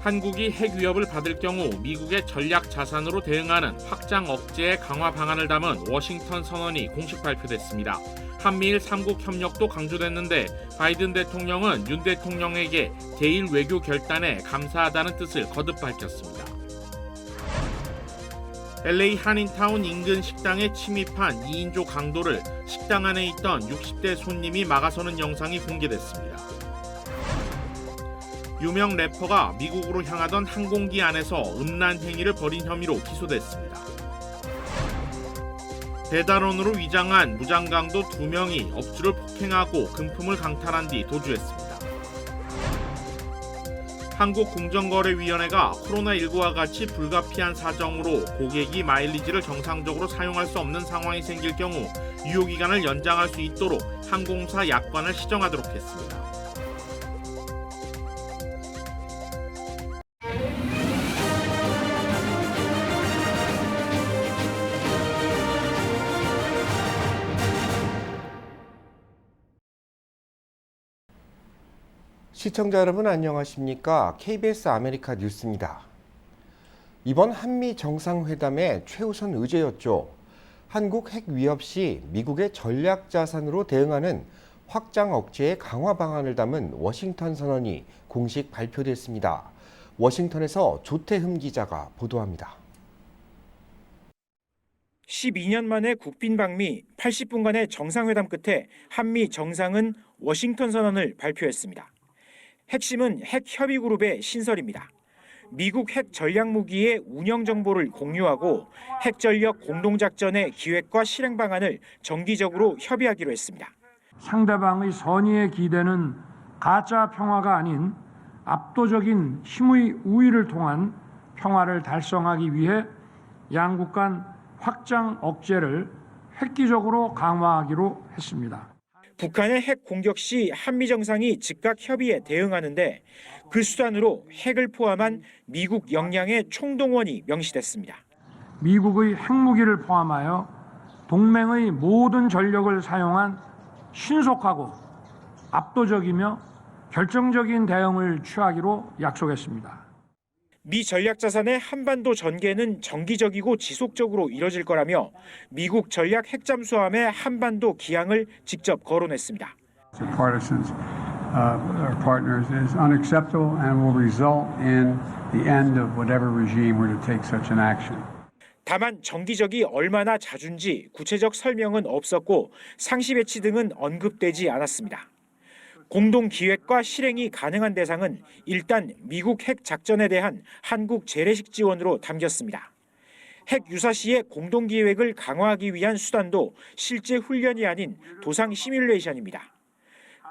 한국이 핵 위협을 받을 경우 미국의 전략 자산으로 대응하는 확장 억제의 강화 방안을 담은 워싱턴 선언이 공식 발표됐습니다. 한미일 3국 협력도 강조됐는데 바이든 대통령은 윤 대통령에게 대일 외교 결단에 감사하다는 뜻을 거듭 밝혔습니다. LA 한인타운 인근 식당에 침입한 2인조 강도를 식당 안에 있던 60대 손님이 막아서는 영상이 공개됐습니다. 유명 래퍼가 미국으로 향하던 항공기 안에서 음란 행위를 벌인 혐의로 기소됐습니다. 배달원으로 위장한 무장강도 2명이 업주를 폭행하고 금품을 강탈한 뒤 도주했습니다. 한국공정거래위원회가 코로나19와 같이 불가피한 사정으로 고객이 마일리지를 정상적으로 사용할 수 없는 상황이 생길 경우 유효기간을 연장할 수 있도록 항공사 약관을 시정하도록 했습니다. 시청자 여러분 안녕하십니까? KBS 아메리카 뉴스입니다. 이번 한미 정상회담의 최우선 의제였죠. 한국 핵 위협 시 미국의 전략 자산으로 대응하는 확장 억제의 강화 방안을 담은 워싱턴 선언이 공식 발표됐습니다. 워싱턴에서 조태흠 기자가 보도합니다. 12년 만에 국빈 방미 80분간의 정상회담 끝에 한미 정상은 워싱턴 선언을 발표했습니다. 핵심은 핵협의그룹의 신설입니다. 미국 핵 전략 무기의 운영 정보를 공유하고 핵전력 공동작전의 기획과 실행 방안을 정기적으로 협의하기로 했습니다. 상대방의 선의에 기대는 가짜 평화가 아닌 압도적인 힘의 우위를 통한 평화를 달성하기 위해 양국 간 확장 억제를 획기적으로 강화하기로 했습니다. 북한의 핵 공격 시 한미 정상이 즉각 협의에 대응하는데 그 수단으로 핵을 포함한 미국 역량의 총동원이 명시됐습니다. 미국의 핵무기를 포함하여 동맹의 모든 전력을 사용한 신속하고 압도적이며 결정적인 대응을 취하기로 약속했습니다. 미 전략자산의 한반도 전개는 정기적이고 지속적으로 이뤄질 거라며 미국 전략 핵잠수함의 한반도 기항을 직접 거론했습니다. Partisans, our partners is unacceptable and will result in the end of whatever regime were to take such an action. 다만 정기적이 얼마나 잦은지 구체적 설명은 없었고 상시 배치 등은 언급되지 않았습니다. 공동 기획과 실행이 가능한 대상은 일단 미국 핵 작전에 대한 한국 재래식 지원으로 담겼습니다. 핵 유사 시의 공동 기획을 강화하기 위한 수단도 실제 훈련이 아닌 도상 시뮬레이션입니다.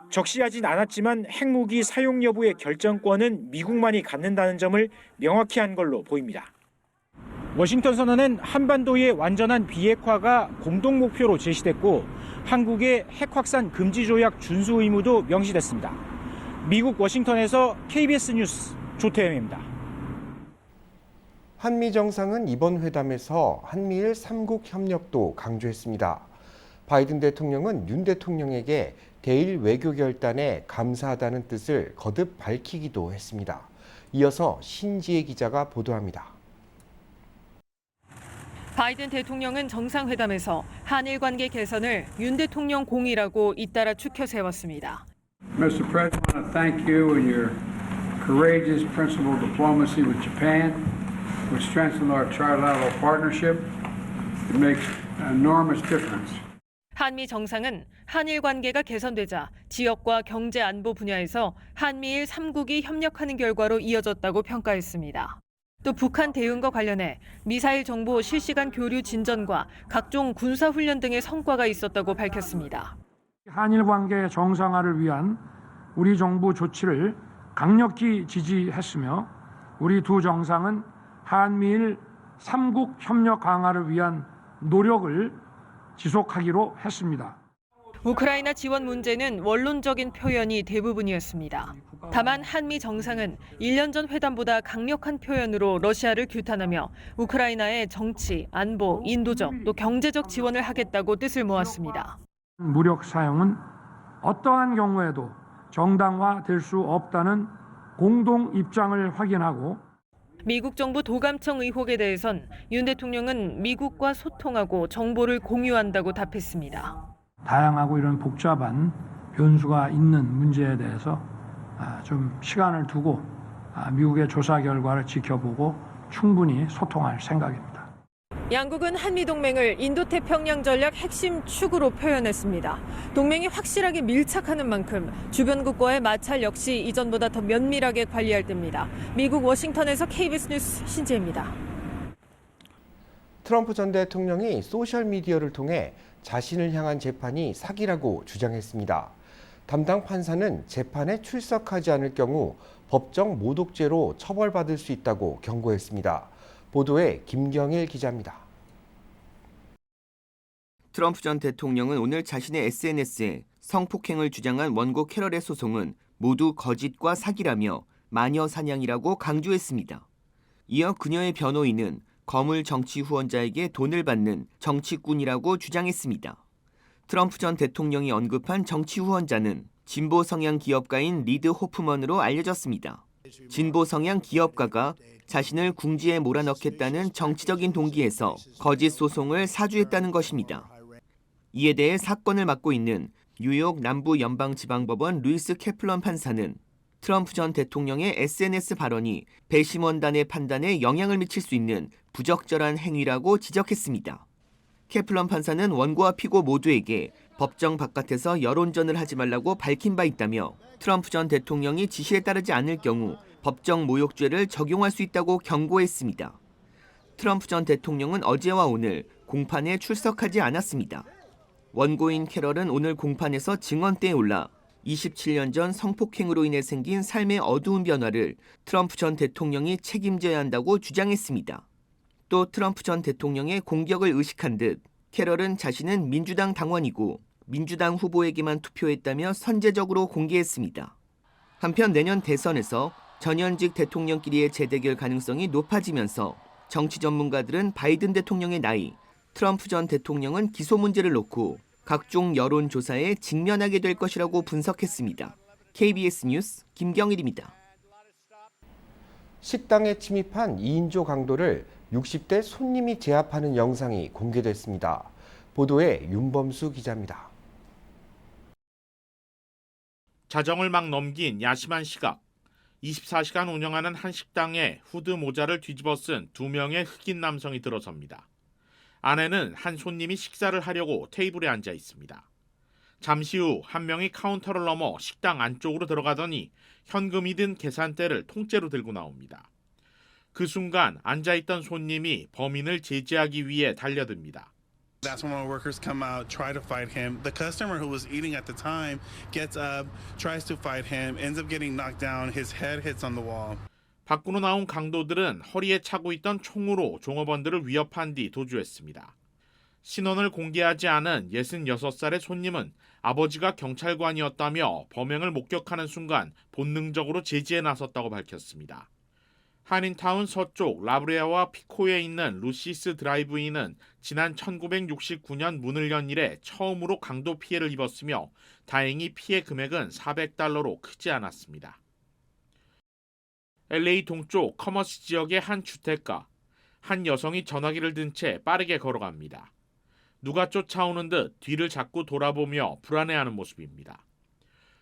적시하진 않았지만 핵무기 사용 여부의 결정권은 미국만이 갖는다는 점을 명확히 한 걸로 보입니다. 워싱턴 선언은 한반도의 완전한 비핵화가 공동 목표로 제시됐고 한국의 핵 확산 금지 조약 준수 의무도 명시됐습니다. 미국 워싱턴에서 KBS 뉴스 조태흠입니다. 한미 정상은 이번 회담에서 한미일 3국 협력도 강조했습니다. 바이든 대통령은 윤 대통령에게 대일 외교 결단에 감사하다는 뜻을 거듭 밝히기도 했습니다. 이어서 신지혜 기자가 보도합니다. 바이든 대통령은 정상회담에서 한일 관계 개선을 윤 대통령 공이라고 잇따라 추켜 세웠습니다. Mr. President, I want to thank you and your courageous principled diplomacy with Japan, which strengthened our trilateral partnership. It makes an enormous difference. 한미 정상은 한일 관계가 개선되자 지역과 경제 안보 분야에서 한미일 3국이 협력하는 결과로 이어졌다고 평가했습니다. 또 북한 대응과 관련해 미사일 정보 실시간 교류 진전과 각종 군사훈련 등의 성과가 있었다고 밝혔습니다. 한일 관계 정상화를 위한 우리 정부 조치를 강력히 지지했으며 우리 두 정상은 한미일 3국 협력 강화를 위한 노력을 지속하기로 했습니다. 우크라이나 지원 문제는 원론적인 표현이 대부분이었습니다. 다만 한미 정상은 1년 전 회담보다 강력한 표현으로 러시아를 규탄하며 우크라이나의 정치, 안보, 인도적 또 경제적 지원을 하겠다고 뜻을 모았습니다. 무력 사용은 어떠한 경우에도 정당화될 수 없다는 공동 입장을 확인하고 미국 정부 도감청 의혹에 대해선 윤 대통령은 미국과 소통하고 정보를 공유한다고 답했습니다. 다양하고 이런 복잡한 변수가 있는 문제에 대해서 좀 시간을 두고 미국의 조사 결과를 지켜보고 충분히 소통할 생각입니다. 양국은 한미동맹을 인도태평양 전략 핵심 축으로 표현했습니다. 동맹이 확실하게 밀착하는 만큼 주변국과의 마찰 역시 이전보다 더 면밀하게 관리할 때입니다. 미국 워싱턴에서 KBS 뉴스 신지혜입니다. 트럼프 전 대통령이 소셜미디어를 통해 자신을 향한 재판이 사기라고 주장했습니다. 담당 판사는 재판에 출석하지 않을 경우 법정 모독죄로 처벌받을 수 있다고 경고했습니다. 보도에 김경일 기자입니다. 트럼프 전 대통령은 오늘 자신의 SNS에 성폭행을 주장한 원고 캐럴의 소송은 모두 거짓과 사기라며 마녀 사냥이라고 강조했습니다. 이어 그녀의 변호인은 거물 정치 후원자에게 돈을 받는 정치꾼이라고 주장했습니다. 트럼프 전 대통령이 언급한 정치 후원자는 진보 성향 기업가인 리드 호프먼으로 알려졌습니다. 진보 성향 기업가가 자신을 궁지에 몰아넣겠다는 정치적인 동기에서 거짓 소송을 사주했다는 것입니다. 이에 대해 사건을 맡고 있는 뉴욕 남부연방지방법원 루이스 캐플런 판사는 트럼프 전 대통령의 SNS 발언이 배심원단의 판단에 영향을 미칠 수 있는 부적절한 행위라고 지적했습니다. 캐플런 판사는 원고와 피고 모두에게 법정 바깥에서 여론전을 하지 말라고 밝힌 바 있다며 트럼프 전 대통령이 지시에 따르지 않을 경우 법정 모욕죄를 적용할 수 있다고 경고했습니다. 트럼프 전 대통령은 어제와 오늘 공판에 출석하지 않았습니다. 원고인 캐럴은 오늘 공판에서 증언대에 올라 27년 전 성폭행으로 인해 생긴 삶의 어두운 변화를 트럼프 전 대통령이 책임져야 한다고 주장했습니다. 또 트럼프 전 대통령의 공격을 의식한 듯 캐럴은 자신은 민주당 당원이고 민주당 후보에게만 투표했다며 선제적으로 공개했습니다. 한편 내년 대선에서 전현직 대통령끼리의 재대결 가능성이 높아지면서 정치 전문가들은 바이든 대통령의 나이, 트럼프 전 대통령은 기소 문제를 놓고 각종 여론조사에 직면하게 될 것이라고 분석했습니다. KBS 뉴스 김경일입니다. 식당에 침입한 2인조 강도를 60대 손님이 제압하는 영상이 공개됐습니다. 보도에 윤범수 기자입니다. 자정을 막 넘긴 야심한 시각. 24시간 운영하는 한 식당에 후드 모자를 뒤집어 쓴 2명의 흑인 남성이 들어섭니다. 안에는 한 손님이 식사를 하려고 테이블에 앉아 있습니다. 잠시 후 한 명이 카운터를 넘어 식당 안쪽으로 들어가더니 현금이 든 계산대를 통째로 들고 나옵니다. 그 순간 앉아있던 손님이 범인을 제지하기 위해 달려듭니다. That's when our workers come out, try to fight him. The customer who was eating at the time gets up, tries to fight him, ends up getting knocked down. His head hits on the wall. 밖으로 나온 강도들은 허리에 차고 있던 총으로 종업원들을 위협한 뒤 도주했습니다. 신원을 공개하지 않은 66살의 손님은 아버지가 경찰관이었다며 범행을 목격하는 순간 본능적으로 제지에 나섰다고 밝혔습니다. 한인타운 서쪽 라브레아와 피코에 있는 루시스 드라이브인은 지난 1969년 문을 연 이래 처음으로 강도 피해를 입었으며 다행히 피해 금액은 $400로 크지 않았습니다. LA 동쪽 커머스 지역의 한 주택가. 한 여성이 전화기를 든 채 빠르게 걸어갑니다. 누가 쫓아오는 듯 뒤를 자꾸 돌아보며 불안해하는 모습입니다.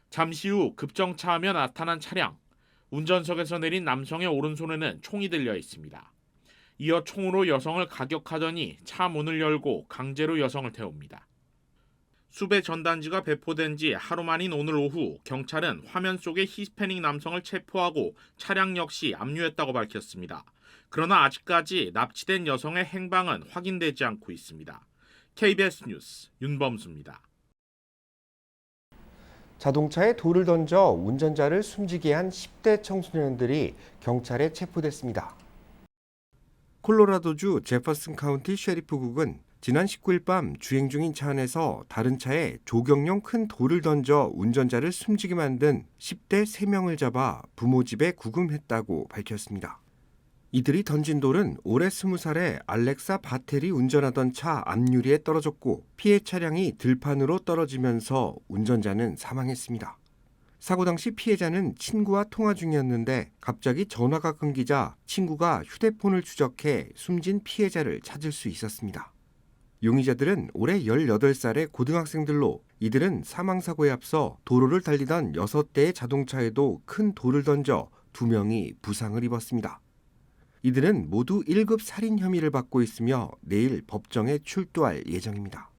잠시 후 급정차하며 나타난 차량. 운전석에서 내린 남성의 오른손에는 총이 들려 있습니다. 이어 총으로 여성을 가격하더니 차 문을 열고 강제로 여성을 태웁니다. 수배 전단지가 배포된 지 하루 만인 오늘 오후 경찰은 화면 속의 히스패닉 남성을 체포하고 차량 역시 압류했다고 밝혔습니다. 그러나 아직까지 납치된 여성의 행방은 확인되지 않고 있습니다. KBS 뉴스 윤범수입니다. 자동차에 돌을 던져 운전자를 숨지게 한 10대 청소년들이 경찰에 체포됐습니다. 콜로라도주 제퍼슨 카운티 셰리프국은 지난 19일 밤 주행 중인 차 안에서 다른 차에 조경용 큰 돌을 던져 운전자를 숨지게 만든 10대 3명을 잡아 부모 집에 구금했다고 밝혔습니다. 이들이 던진 돌은 올해 20살의 알렉사 바텔이 운전하던 차 앞유리에 떨어졌고 피해 차량이 들판으로 떨어지면서 운전자는 사망했습니다. 사고 당시 피해자는 친구와 통화 중이었는데 갑자기 전화가 끊기자 친구가 휴대폰을 추적해 숨진 피해자를 찾을 수 있었습니다. 용의자들은 올해 18살의 고등학생들로 이들은 사망사고에 앞서 도로를 달리던 6대의 자동차에도 큰 돌을 던져 2명이 부상을 입었습니다. 이들은 모두 1급 살인 혐의를 받고 있으며 내일 법정에 출두할 예정입니다.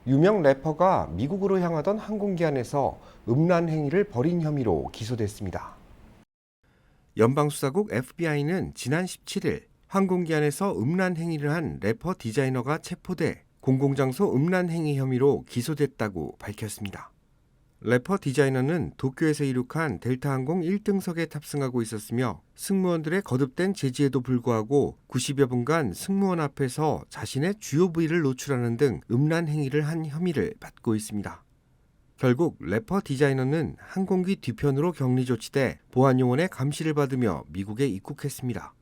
유명 래퍼가 미국으로 향하던 항공기 안에서 음란 행위를 벌인 혐의로 기소됐습니다. 연방수사국 FBI는 지난 17일 항공기 안에서 음란 행위를 한 래퍼 디자이너가 체포돼 공공장소 음란 행위 혐의로 기소됐다고 밝혔습니다. 래퍼 디자이너는 도쿄에서 이륙한 델타항공 1등석에 탑승하고 있었으며 승무원들의 거듭된 제지에도 불구하고 90여 분간 승무원 앞에서 자신의 주요 부위를 노출하는 등 음란 행위를 한 혐의를 받고 있습니다. 결국 래퍼 디자이너는 항공기 뒤편으로 격리 조치돼 보안요원의 감시를 받으며 미국에 입국했습니다.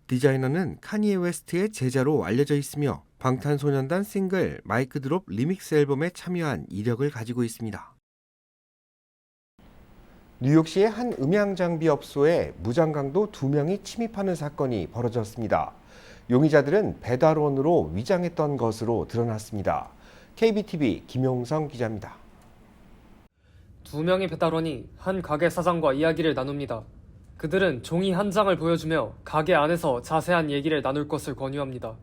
디자이너는 카니에 웨스트의 제자로 알려져 있으며 방탄소년단 싱글 마이크 드롭 리믹스 앨범에 참여한 이력을 가지고 있습니다. 뉴욕시의 한 음향장비 업소에 무장강도 2명이 침입하는 사건이 벌어졌습니다. 용의자들은 배달원으로 위장했던 것으로 드러났습니다. KBTV 김용성 기자입니다. 2명의 배달원이 한 가게 사장과 이야기를 나눕니다. 그들은 종이 한 장을 보여주며 가게 안에서 자세한 얘기를 나눌 것을 권유합니다.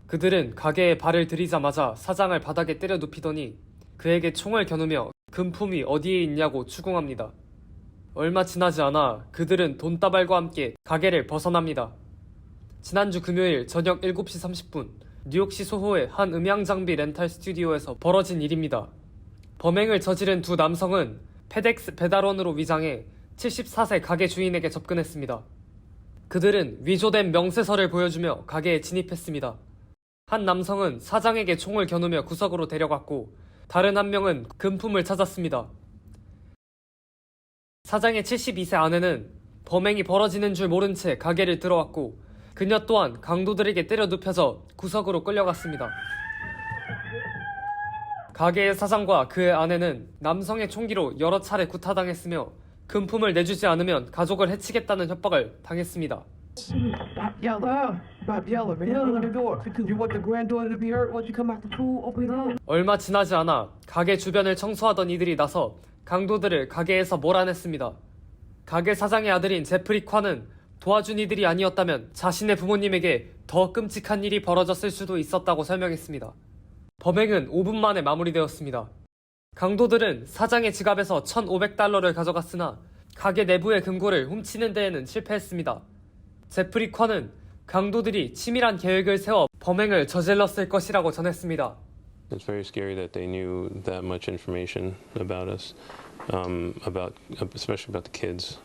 그들은 가게에 발을 들이자마자 사장을 바닥에 때려 눕히더니 그에게 총을 겨누며 금품이 어디에 있냐고 추궁합니다. 얼마 지나지 않아 그들은 돈다발과 함께 가게를 벗어납니다. 지난주 금요일 저녁 7시 30분 뉴욕시 소호의 한 음향장비 렌탈 스튜디오에서 벌어진 일입니다. 범행을 저지른 2 남성은 페덱스 배달원으로 위장해 74세 가게 주인에게 접근했습니다. 그들은 위조된 명세서를 보여주며 가게에 진입했습니다. 한 남성은 사장에게 총을 겨누며 구석으로 데려갔고 다른 한 명은 금품을 찾았습니다. 사장의 72세 아내는 범행이 벌어지는 줄 모른 채 가게를 들어왔고 그녀 또한 강도들에게 때려 눕혀져 구석으로 끌려갔습니다. 가게의 사장과 그의 아내는 남성의 총기로 여러 차례 구타당했으며 금품을 내주지 않으면 가족을 해치겠다는 협박을 당했습니다. 얼마 지나지 않아 가게 주변을 청소하던 이들이 나서 강도들을 가게에서 몰아냈습니다. 가게 사장의 아들인 제프리 콴은 도와준 이들이 아니었다면 자신의 부모님에게 더 끔찍한 일이 벌어졌을 수도 있었다고 설명했습니다. 범행은 5분 만에 마무리되었습니다. 강도들은 사장의 지갑에서 $1,500를 가져갔으나 가게 내부의 금고를 훔치는 데에는 실패했습니다. 제프리 콴은 강도들이 치밀한 계획을 세워 범행을 저질렀을 것이라고 전했습니다. It's very scary that they knew that much information about us, especially about the kids.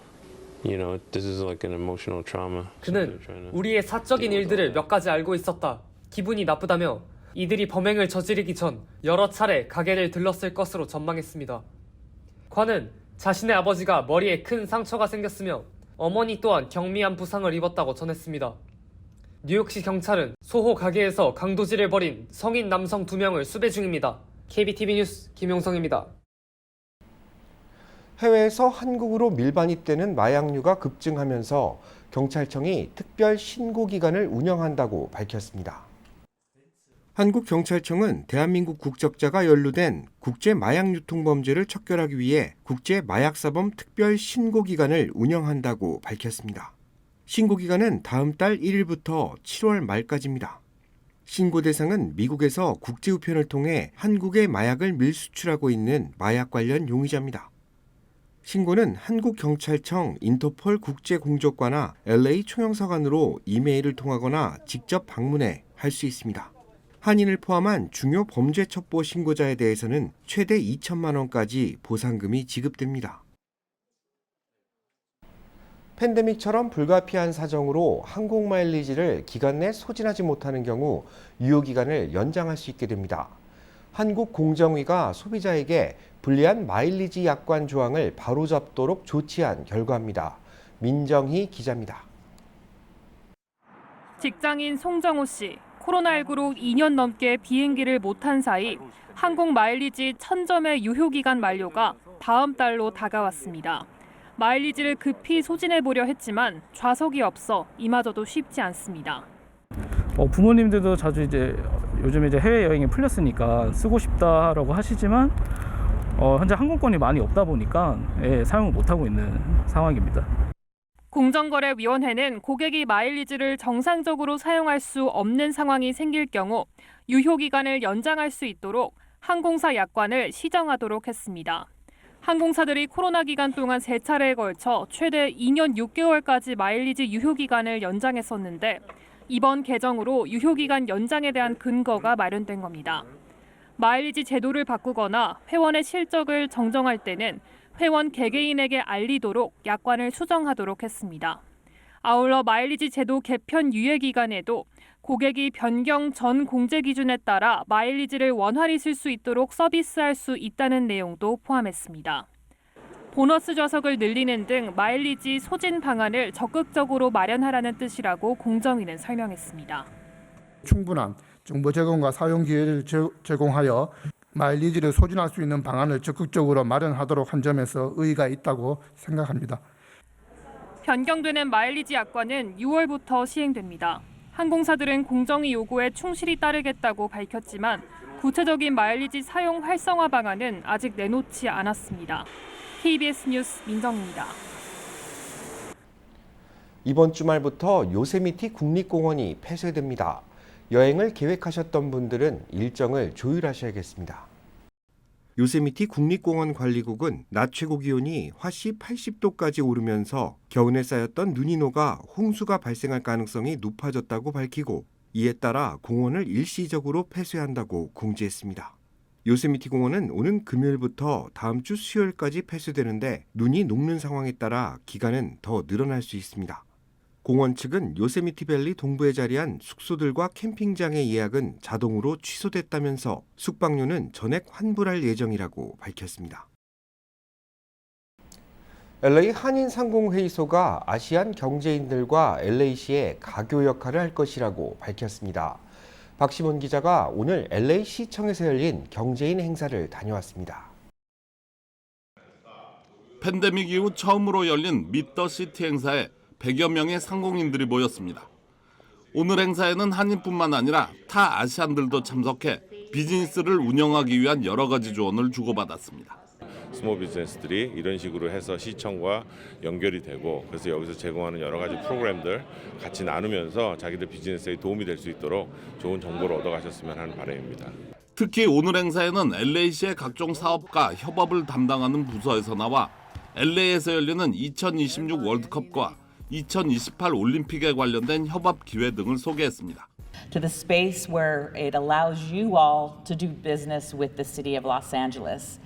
You know, this is like an emotional trauma. 그는 우리의 사적인 일들을 몇 가지 알고 있었다. 기분이 나쁘다며 이들이 범행을 저지르기 전 여러 차례 가게를 들렀을 것으로 전망했습니다. 콴은 자신의 아버지가 머리에 큰 상처가 생겼으며 어머니 또한 경미한 부상을 입었다고 전했습니다. 뉴욕시 경찰은 소호 가게에서 강도질을 벌인 성인 남성 2명을 수배 중입니다. KBTV 뉴스 김용성입니다. 해외에서 한국으로 밀반입되는 마약류가 급증하면서 경찰청이 특별 신고기관을 운영한다고 밝혔습니다. 한국경찰청은 대한민국 국적자가 연루된 국제마약유통범죄를 척결하기 위해 국제마약사범 특별신고기관을 운영한다고 밝혔습니다. 신고기간은 다음 달 1일부터 7월 말까지입니다. 신고 대상은 미국에서 국제우편을 통해 한국에 마약을 밀수출하고 있는 마약 관련 용의자입니다. 신고는 한국경찰청 인터폴 국제공조과나 LA 총영사관으로 이메일을 통하거나 직접 방문해 할 수 있습니다. 한인을 포함한 중요 범죄 첩보 신고자에 대해서는 최대 2천만 원까지 보상금이 지급됩니다. 팬데믹처럼 불가피한 사정으로 항공 마일리지를 기간 내 소진하지 못하는 경우 유효기간을 연장할 수 있게 됩니다. 한국공정위가 소비자에게 불리한 마일리지 약관 조항을 바로잡도록 조치한 결과입니다. 민정희 기자입니다. 직장인 송정호 씨, 코로나19로 2년 넘게 비행기를 못한 사이 항공 마일리지 1000점의 유효기간 만료가 다음 달로 다가왔습니다. 마일리지를 급히 소진해보려 했지만 좌석이 없어 이마저도 쉽지 않습니다. 부모님들도 자주 요즘 해외 여행이 풀렸으니까 쓰고 싶다라고 하시지만 현재 항공권이 많이 없다 보니까 사용을 못하고 있는 상황입니다. 공정거래위원회는 고객이 마일리지를 정상적으로 사용할 수 없는 상황이 생길 경우 유효기간을 연장할 수 있도록 항공사 약관을 시정하도록 했습니다. 항공사들이 코로나 기간 동안 3차례에 걸쳐 최대 2년 6개월까지 마일리지 유효기간을 연장했었는데 이번 개정으로 유효기간 연장에 대한 근거가 마련된 겁니다. 마일리지 제도를 바꾸거나 회원의 실적을 정정할 때는 회원 개개인에게 알리도록 약관을 수정하도록 했습니다. 아울러 마일리지 제도 개편 유예 기간에도 고객이 변경 전 공제 기준에 따라 마일리지를 원활히 쓸 수 있도록 서비스할 수 있다는 내용도 포함했습니다. 보너스 좌석을 늘리는 등 마일리지 소진 방안을 적극적으로 마련하라는 뜻이라고 공정위는 설명했습니다. 충분한 정보 제공과 사용 기회를 제공하여 마일리지를 소진할 수 있는 방안을 적극적으로 마련하도록 한 점에서 의의가 있다고 생각합니다. 변경되는 마일리지 약관은 6월부터 시행됩니다. 항공사들은 공정위 요구에 충실히 따르겠다고 밝혔지만 구체적인 마일리지 사용 활성화 방안은 아직 내놓지 않았습니다. KBS 뉴스 민정입니다. 이번 주말부터 요세미티 국립공원이 폐쇄됩니다. 여행을 계획하셨던 분들은 일정을 조율하셔야겠습니다. 요세미티 국립공원 관리국은 낮 최고 기온이 화씨 80도까지 오르면서 겨우내 쌓였던 눈이 녹아 홍수가 발생할 가능성이 높아졌다고 밝히고 이에 따라 공원을 일시적으로 폐쇄한다고 공지했습니다. 요세미티 공원은 오는 금요일부터 다음 주 수요일까지 폐쇄되는데 눈이 녹는 상황에 따라 기간은 더 늘어날 수 있습니다. 공원 측은 요세미티밸리 동부에 자리한 숙소들과 캠핑장의 예약은 자동으로 취소됐다면서 숙박료는 전액 환불할 예정이라고 밝혔습니다. LA 한인상공회의소가 아시안 경제인들과 LA시의 가교 역할을 할 것이라고 밝혔습니다. 박시몬 기자가 오늘 LA 시청에서 열린 경제인 행사를 다녀왔습니다. 팬데믹 이후 처음으로 열린 미트 더 시티 행사에 100여 명의 상공인들이 모였습니다. 오늘 행사에는 한인뿐만 아니라 타 아시안들도 참석해 비즈니스를 운영하기 위한 여러 가지 조언을 주고받았습니다. 스몰 비즈니스들이 이런 식으로 해서 시청과 연결이 되고 그래서 여기서 제공하는 여러 가지 프로그램들 같이 나누면서 자기들 비즈니스에 도움이 될 수 있도록 좋은 정보를 얻어가셨으면 하는 바람입니다. 특히 오늘 행사에는 LA시의 각종 사업과 협업을 담당하는 부서에서 나와 LA에서 열리는 2026 월드컵과 2028 올림픽에 관련된 협업 기회 등을 소개했습니다. To the space where it allows you all to do business with the city of Los Angeles.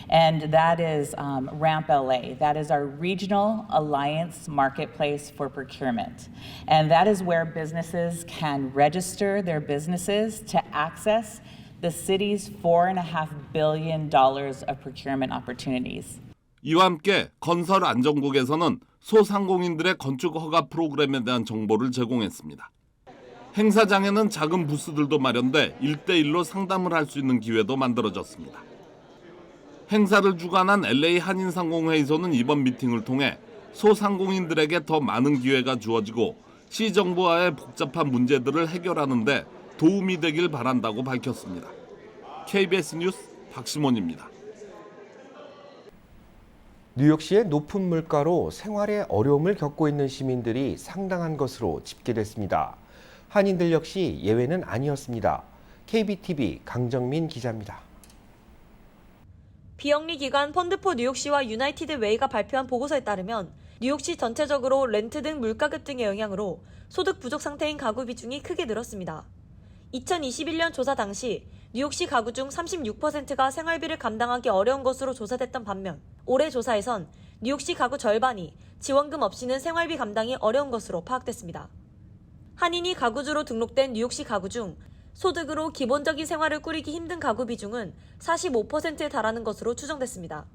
And that is RAMP LA. That is our regional alliance marketplace for procurement. And that is where businesses can register their businesses to access the city's $4.5 billion of procurement opportunities. 이와 함께 건설안전국에서는 소상공인들의 건축 허가 프로그램에 대한 정보를 제공했습니다. 행사장에는 작은 부스들도 마련돼 1대1로 상담을 할 수 있는 기회도 만들어졌습니다. 행사를 주관한 LA 한인상공회의소는 이번 미팅을 통해 소상공인들에게 더 많은 기회가 주어지고 시정부와의 복잡한 문제들을 해결하는 데 도움이 되길 바란다고 밝혔습니다. KBS 뉴스 박시몬입니다. 뉴욕시의 높은 물가로 생활에 어려움을 겪고 있는 시민들이 상당한 것으로 집계됐습니다. 한인들 역시 예외는 아니었습니다. KBTV 강정민 기자입니다. 비영리 기관 펀드포 뉴욕시와 유나이티드 웨이가 발표한 보고서에 따르면 뉴욕시 전체적으로 렌트 등 물가급 등의 영향으로 소득 부족 상태인 가구 비중이 크게 늘었습니다. 2021년 조사 당시 뉴욕시 가구 중 36%가 생활비를 감당하기 어려운 것으로 조사됐던 반면 올해 조사에선 뉴욕시 가구 절반이 지원금 없이는 생활비 감당이 어려운 것으로 파악됐습니다. 한인이 가구주로 등록된 뉴욕시 가구 중 소득으로 기본적인 생활을 꾸리기 힘든 가구 비중은 45%에 달하는 것으로 추정됐습니다.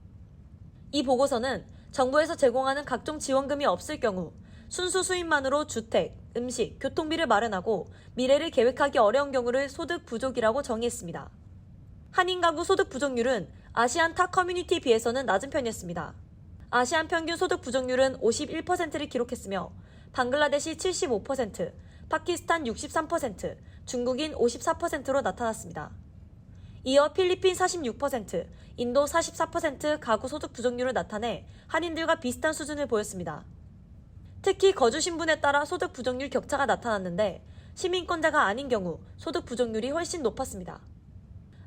이 보고서는 정부에서 제공하는 각종 지원금이 없을 경우 순수 수입만으로 주택, 음식, 교통비를 마련하고 미래를 계획하기 어려운 경우를 소득 부족이라고 정의했습니다. 한인 가구 소득 부족률은 아시안 타 커뮤니티에 비해서는 낮은 편이었습니다. 아시안 평균 소득 부족률은 51%를 기록했으며 방글라데시 75%, 파키스탄 63%, 중국인 54%로 나타났습니다. 이어 필리핀 46%, 인도 44% 가구 소득 부족률을 나타내 한인들과 비슷한 수준을 보였습니다. 특히 거주 신분에 따라 소득 부족률 격차가 나타났는데 시민권자가 아닌 경우 소득 부족률이 훨씬 높았습니다.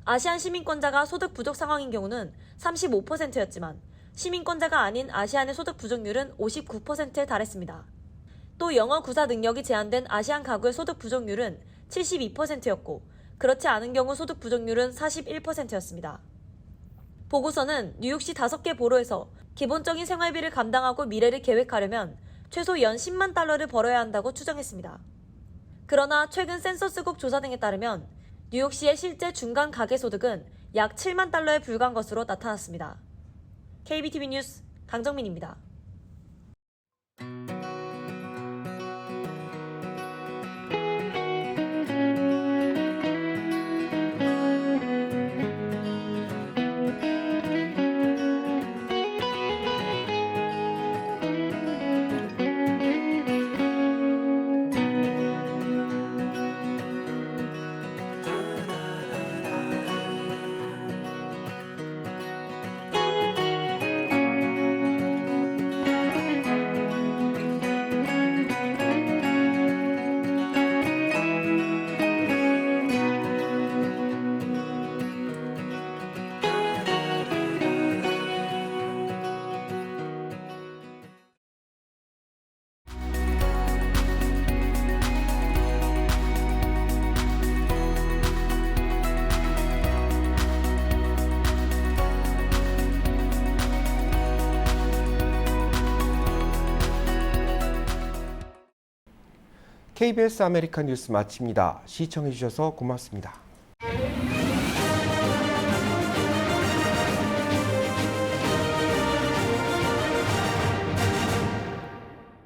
아시안 시민권자가 소득 부족 상황인 경우는 35%였지만 시민권자가 아닌 아시안의 소득 부족률은 59%에 달했습니다. 또 영어 구사 능력이 제한된 아시안 가구의 소득 부족률은 72%였고 그렇지 않은 경우 소득 부족률은 41%였습니다. 보고서는 뉴욕시 5개 보로에서 기본적인 생활비를 감당하고 미래를 계획하려면 최소 연 10만 달러를 벌어야 한다고 추정했습니다. 그러나 최근 센서스국 조사 등에 따르면 뉴욕시의 실제 중간 가계소득은 약 7만 달러에 불과한 것으로 나타났습니다. KBTV 뉴스 강정민입니다. KBS 아메리카 뉴스 마칩니다. 시청해주셔서 고맙습니다.